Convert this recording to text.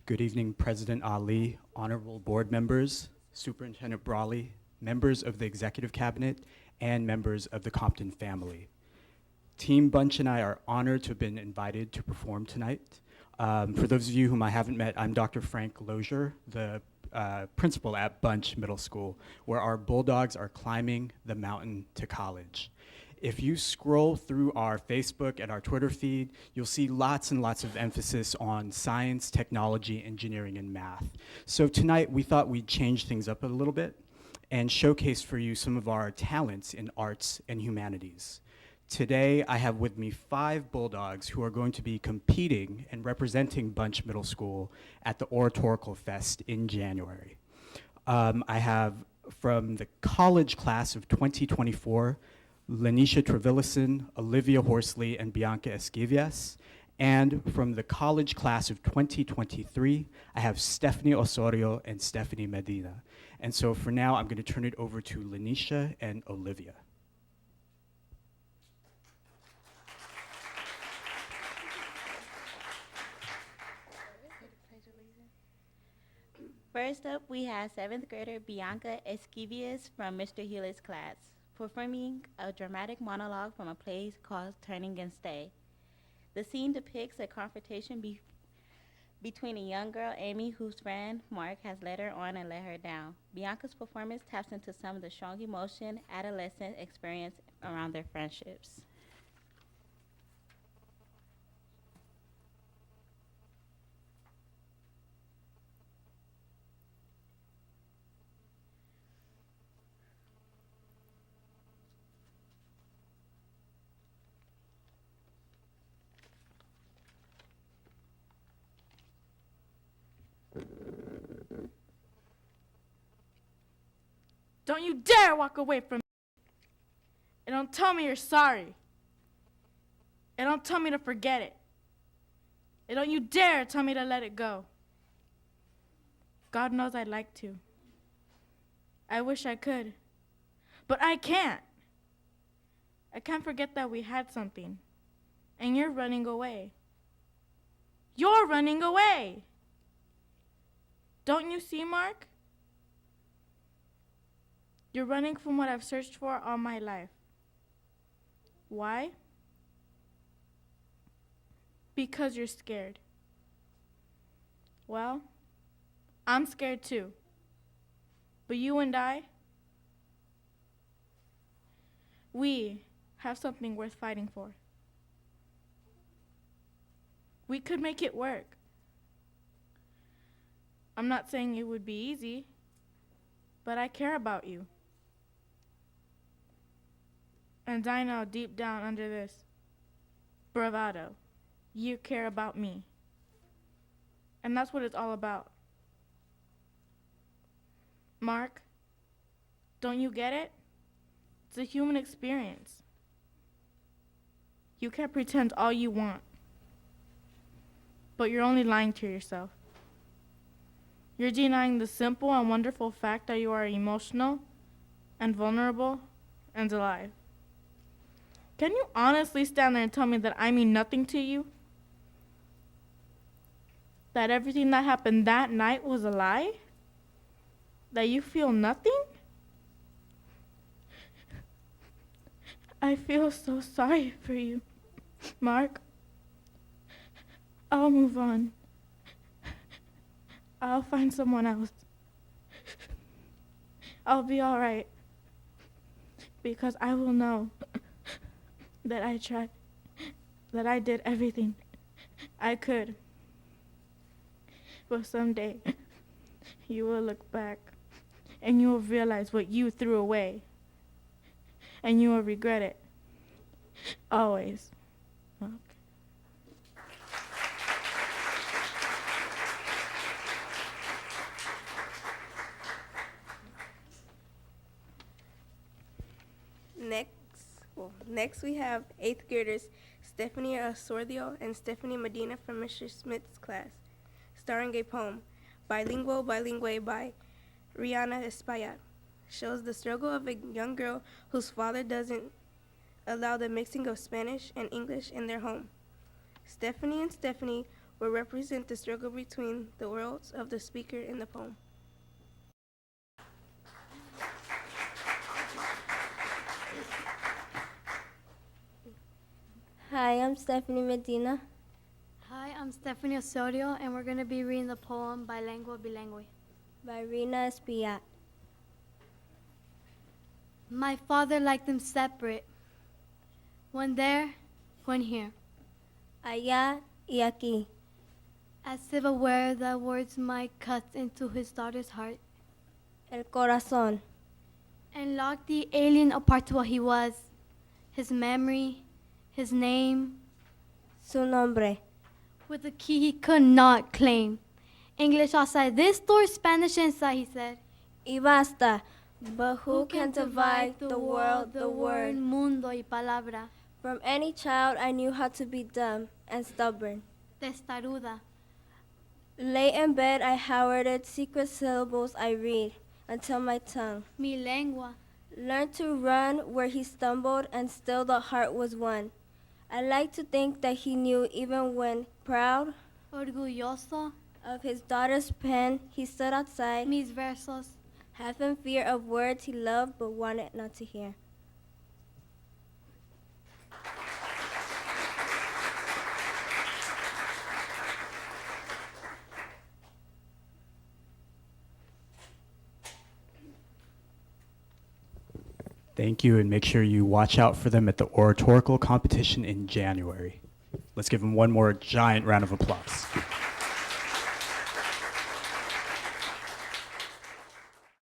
Good evening, President Ali, honorable board members, Superintendent Brawley, members of the Executive Cabinet, and members of the Compton family. Team Bunche and I are honored to have been invited to perform tonight. For those of you whom I haven't met, I'm Dr. Frank Lozier, the principal at Bunche Middle School, where our Bulldogs are climbing the mountain to college. If you scroll through our Facebook and our Twitter feed, you'll see lots and lots of emphasis on science, technology, engineering, and math. So tonight, we thought we'd change things up a little bit and showcase for you some of our talents in arts and humanities. Today, I have with me 5 Bulldogs who are going to be competing and representing Bunche Middle School at the Oratorical Fest in January. I have from the college class of 2024, Lanisha Trevillison, Olivia Horsley, and Bianca Esquivias. And from the college class of 2023, I have Stephanie Osorio and Stephanie Medina. And so for now, I'm going to turn it over to Lanisha and Olivia. First up, we have 7th grader Bianca Esquivias from Mr. Hewlett's class, performing a dramatic monologue from a play called Turning and Stay. The scene depicts a confrontation between a young girl, Amy, whose friend, Mark, has led her on and let her down. Bianca's performance taps into some of the strong emotion adolescents experience around their friendships. Don't you dare walk away from me. And don't tell me you're sorry. And don't tell me to forget it. And don't you dare tell me to let it go. God knows I'd like to. I wish I could. But I can't. I can't forget that we had something. And you're running away. You're running away. Don't you see, Mark? You're running from what I've searched for all my life. Why? Because you're scared. Well, I'm scared too. But you and I, we have something worth fighting for. We could make it work. I'm not saying it would be easy, but I care about you. And I know deep down under this bravado, you care about me. And that's what it's all about. Mark, don't you get it? It's a human experience. You can pretend all you want, but you're only lying to yourself. You're denying the simple and wonderful fact that you are emotional and vulnerable and alive. Can you honestly stand there and tell me that I mean nothing to you? That everything that happened that night was a lie? That you feel nothing? I feel so sorry for you, Mark. I'll move on. I'll find someone else. I'll be all right. Because I will know that I tried, that I did everything I could. But someday, you will look back and you will realize what you threw away. And you will regret it. Always. Okay. Next we have 8th graders Stephanie Osorio and Stephanie Medina from Mr. Smith's class, starring a poem, Bilingual Bilingue by Rihanna Espaillat. Shows the struggle of a young girl whose father doesn't allow the mixing of Spanish and English in their home. Stephanie and Stephanie were but represent the struggle between the worlds of the speaker in the poem. Hi, I'm Stephanie Medina. Hi, I'm Stephanie Osorio, and we're going to be reading the poem Bilingüe Bilingüe. By Rina Espiat. My father liked them separate. One there, one here. Allá y aquí. As if aware that words might cut into his daughter's heart El corazón. and lock the alien apart to what he was, his memory, his name, Su nombre. with a key he could not claim. English outside this door, Spanish inside, he said. Y basta. But who can divide the world, the word? Mundo y palabra. From any child I knew how to be dumb and stubborn. Testaruda. Late in bed I howarded secret syllables I read until my tongue Mi lengua. learned to run where he stumbled, and still the heart was one. I like to think that he knew even when proud Orgulloso. of his daughter's pen, he stood outside, Mis versos. half in fear of words he loved but wanted not to hear. Thank you, and make sure you watch out for them at the oratorical competition in January. Let's give them one more giant round of applause.